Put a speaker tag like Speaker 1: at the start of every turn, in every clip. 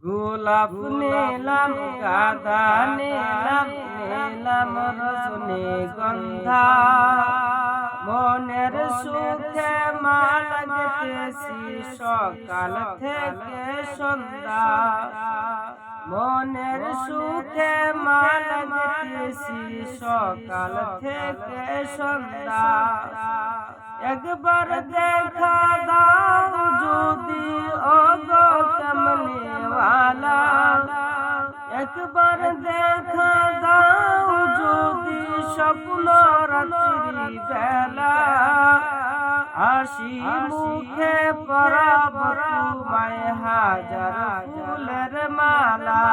Speaker 1: গোলাপ নিলাম, গাঁদা নিলাম, নিলাম রজনীগন্ধা। মনের সুখে মাল গেতেছি সকাল থেকে সন্ধ্যা। মনের সুখে মাল গেতেছি সকাল থেকে সন্ধ্যা। একবার দেখা দাও যদি ওগো কমলিওয়ালা, একবার দেখা দাও যদি স্বপ্ন রাত্রি বেলা। হাসি মুখে পরাব তোমায় হাজার ফুলের মালা।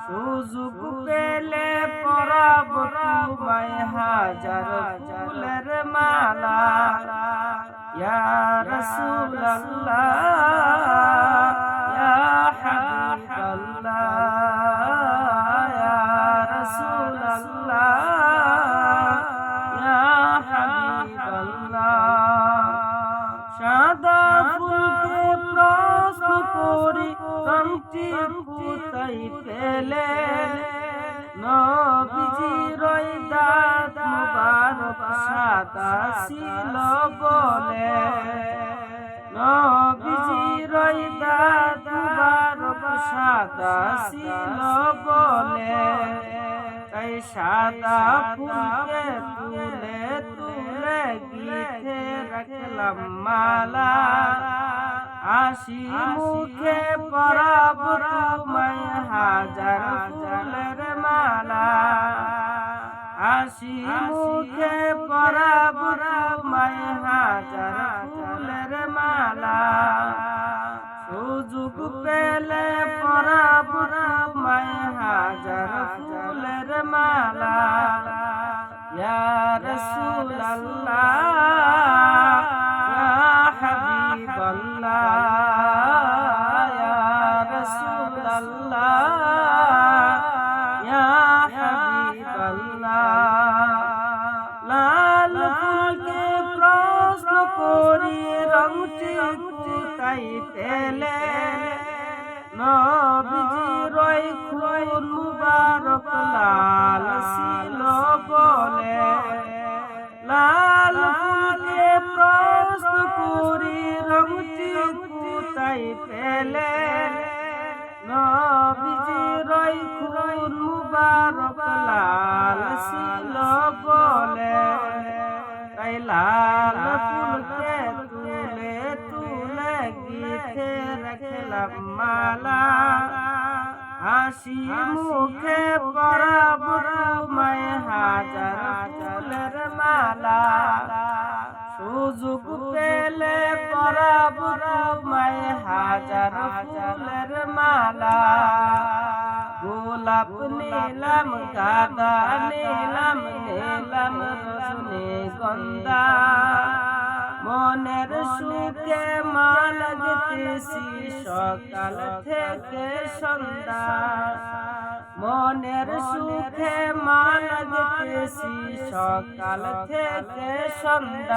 Speaker 1: সুযোগ পেলে পরাব তোমায় হাজার ফুলের মালা। ইয়া রাসূলুল্লাহ, ইয়া হাবিবাল্লাহ, ইয়া রাসূলুল্লাহ, ইয়া হাবিবাল্লাহ। সাদা ফুলকে প্রশ্ন করি রংটি কোথায় পেলে? নবীজির দাঁত মুবারক সাদা ছিল বলে। নবীজির দাঁত মুবারক সাদা ছিল বলে। তাই সাদা ফুলকে তুলে তুলে গিয়ে রাখলাম মালা। হাসি মুখে পরাব তোমায় হাজার ফুলের মালা। হাসি মুখে পরাব তোমায় হাজার ফুলের মালা। সুযোগ পেলে পরাব তোমায় হাজার ফুলের মালা। ইয়া রাসূলুল্লাহ, ইয়া হাবিবাল্লাহ, ইয়া রাসূলুল্লাহ, ইয়া হাবিবাল্লাহ। লাল ফুলকে প্রশ্ন করি রংটি কোথায় পেলে? নবীজির খুন মুবারক লাল ছিল বলে। লাল ফুলকে প্রশ্ন করি রংটি কোথায় পেলে? নবীজির খুন মুবারক লাল ছিল বলে। তাই লাল ফুলকে তুলে তুলে গিয়ে রাখলাম মালা। হাসি মুখে পরাব তোমায় হাজার ফুলের মালা। সুযোগ পেলে পরাব তোমায় হাজার ফুলের মালা। গোলাপ নিলাম, গাঁদা নিলাম, নিলাম রজনীগন্ধা। মনের সুখে মাল গেতেছি সকাল থেকে সন্ধ্যা। মনের সুখে মাল গেতেছি সকাল থেকে সন্ধ্যা।